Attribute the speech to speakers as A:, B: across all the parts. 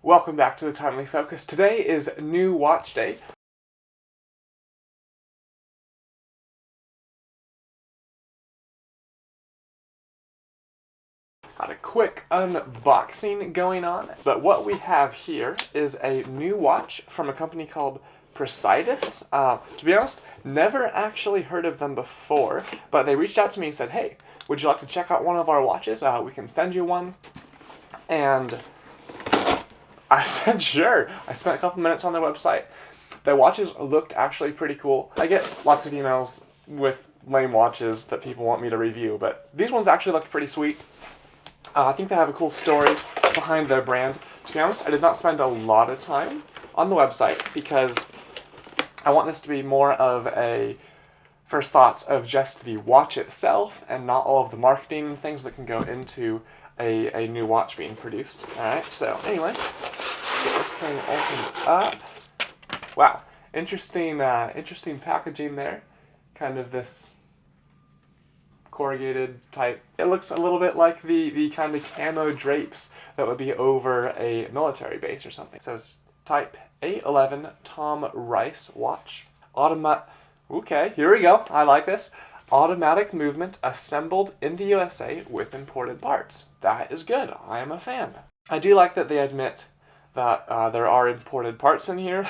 A: Welcome back to the Timely Focus. Today is New Watch Day. Got a quick unboxing going on, but what we have here is a new watch from a company called Praesidus. To be honest, never actually heard of them before, but they reached out to me and said, hey, would you like to check out one of our watches? We can send you one. And I said, sure. I spent a couple minutes on their website. Their watches looked actually pretty cool. I get lots of emails with lame watches that people want me to review, but these ones actually looked pretty sweet. I think they have a cool story behind their brand. To be honest, I did not spend a lot of time on the website because I want this to be more of a first thoughts of just the watch itself and not all of the marketing things that can go into a new watch being produced. Alright, so anyway, get this thing opened up. Wow, interesting packaging there. Kind of this corrugated type. It looks a little bit like the kind of camo drapes that would be over a military base or something. It says Type A11 Tom Rice watch. Okay, here we go. I like this. Automatic movement assembled in the USA with imported parts. That is good. I am a fan. I do like that they admit that there are imported parts in here.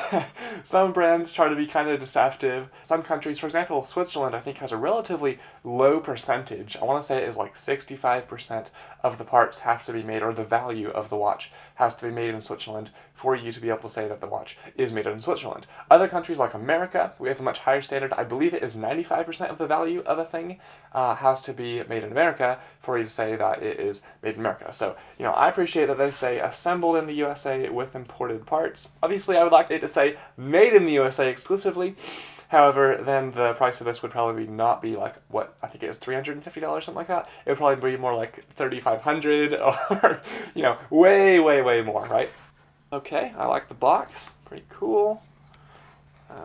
A: Some brands try to be kind of deceptive. Some countries, for example, Switzerland, I think has a relatively low percentage. I want to say it is like 65% of the parts have to be made, or the value of the watch has to be made in Switzerland for you to be able to say that the watch is made in Switzerland. Other countries like America, we have a much higher standard. I believe it is 95% of the value of a thing has to be made in America for you to say that it is made in America. So, I appreciate that they say assembled in the USA with imported parts. Obviously, I would like it to say made in the USA exclusively. However, then the price of this would probably not be like, what, I think it was $350, something like that. It would probably be more like $3,500 or, way, way, way more, right? Okay, I like the box. Pretty cool. Here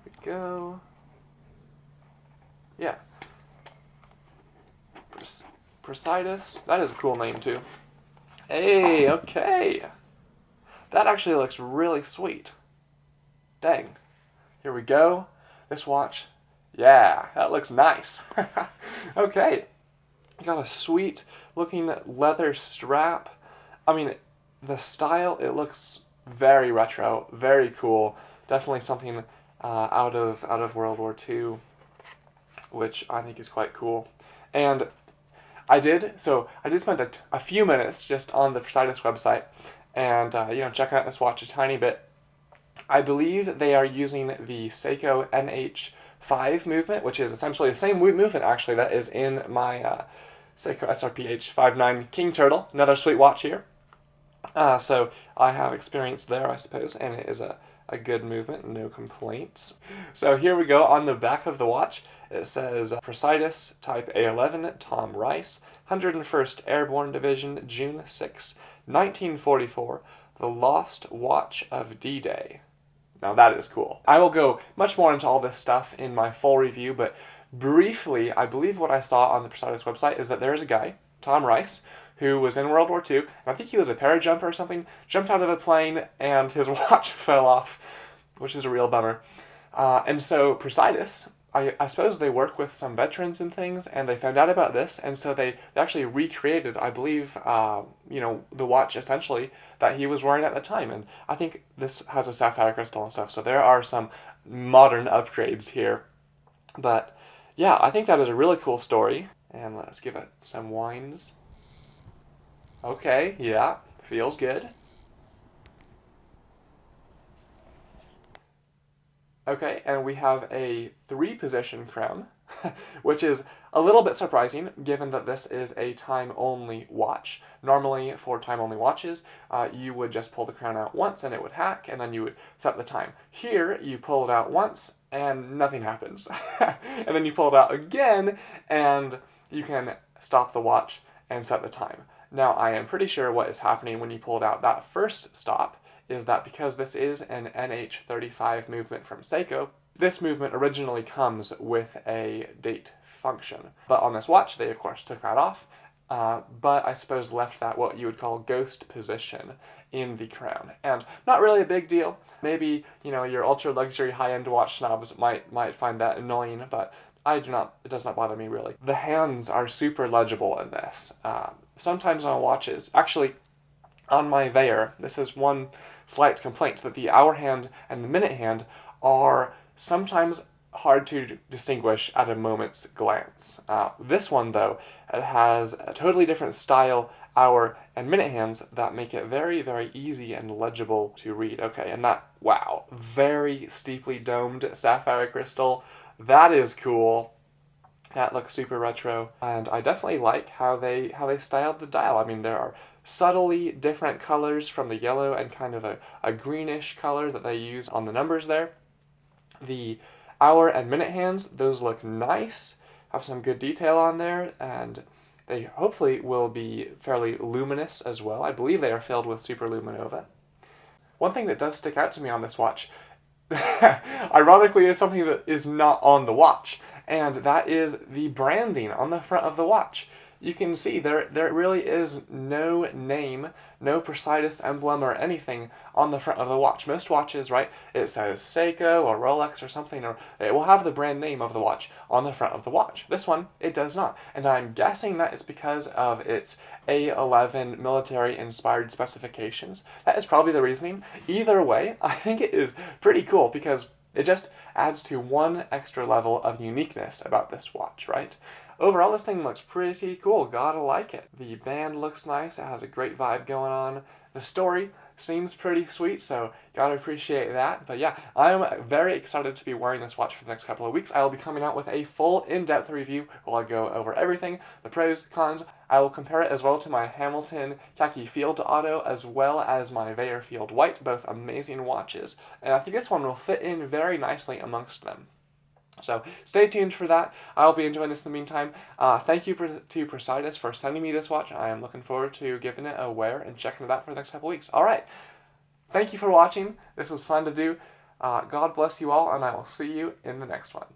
A: we go. Yeah. Praesidus. That is a cool name, too. Hey, okay. That actually looks really sweet. Dang. Here we go. This watch. Yeah, that looks nice. Okay. Got a sweet looking leather strap. I mean, the style, it looks very retro, very cool. Definitely something out of World War II, which I think is quite cool. And I did spend a few minutes just on the Praesidus website and, checking out this watch a tiny bit. I believe they are using the Seiko NH5 movement, which is essentially the same movement, actually, that is in my Seiko SRPH 59 King Turtle. Another sweet watch here. So I have experience there, I suppose, and it is a good movement, no complaints. So here we go. On the back of the watch, it says Praesidus Type A11 Tom Rice, 101st Airborne Division, June 6, 1944, the lost watch of D-Day. Now that is cool. I will go much more into all this stuff in my full review, but briefly, I believe what I saw on the Praesidus website is that there is a guy, Tom Rice, who was in World War II, and I think he was a parajumper or something, jumped out of a plane, and his watch fell off, which is a real bummer. And so Praesidus, I suppose they work with some veterans and things, and they found out about this, and so they actually recreated, I believe, the watch essentially that he was wearing at the time. And I think this has a sapphire crystal and stuff, so there are some modern upgrades here. But yeah, I think that is a really cool story. And let's give it some winds. Okay, yeah, feels good. Okay, and we have a 3-position crown, which is a little bit surprising given that this is a time-only watch. Normally, for time-only watches, you would just pull the crown out once and it would hack, and then you would set the time. Here, you pull it out once and nothing happens. And then you pull it out again and you can stop the watch and set the time. Now, I am pretty sure what is happening when you pull it out that first stop is that because this is an NH35 movement from Seiko, this movement originally comes with a date function. But on this watch, they of course took that off, but I suppose left that what you would call ghost position in the crown. And not really a big deal. Maybe, your ultra luxury high-end watch snobs might find that annoying, but I do not. It does not bother me really. The hands are super legible in this. Sometimes on watches, actually, on my Veyor, this is one slight complaint that the hour hand and the minute hand are sometimes hard to distinguish at a moment's glance. This one, though, it has a totally different style hour and minute hands that make it very, very easy and legible to read. Okay, and that, wow, very steeply domed sapphire crystal. That is cool. That looks super retro, and I definitely like how they styled the dial. I mean, there are subtly different colors from the yellow and kind of a greenish color that they use on the numbers there. The hour and minute hands, those look nice, have some good detail on there, and they hopefully will be fairly luminous as well. I believe they are filled with superluminova. One thing that does stick out to me on this watch, ironically, is something that is not on the watch, and that is the branding on the front of the watch. You can see there really is no name, no Praesidus emblem or anything on the front of the watch. Most watches, right, it says Seiko or Rolex or something, or it will have the brand name of the watch on the front of the watch. This one, it does not, and I'm guessing that is because of its A11 military-inspired specifications. That is probably the reasoning. Either way, I think it is pretty cool because it just adds to one extra level of uniqueness about this watch, right? Overall, this thing looks pretty cool. Gotta like it. The band looks nice. It has a great vibe going on. The story seems pretty sweet, so gotta appreciate that. But yeah, I'm very excited to be wearing this watch for the next couple of weeks. I will be coming out with a full in-depth review where I'll go over everything, the pros, cons. I will compare it as well to my Hamilton Khaki Field Auto as well as my Veyor Field White, both amazing watches. And I think this one will fit in very nicely amongst them. So stay tuned for that. I'll be enjoying this in the meantime. Thank you to Praesidus for sending me this watch. I am looking forward to giving it a wear and checking it out for the next couple weeks. All right. Thank you for watching. This was fun to do. God bless you all, and I will see you in the next one.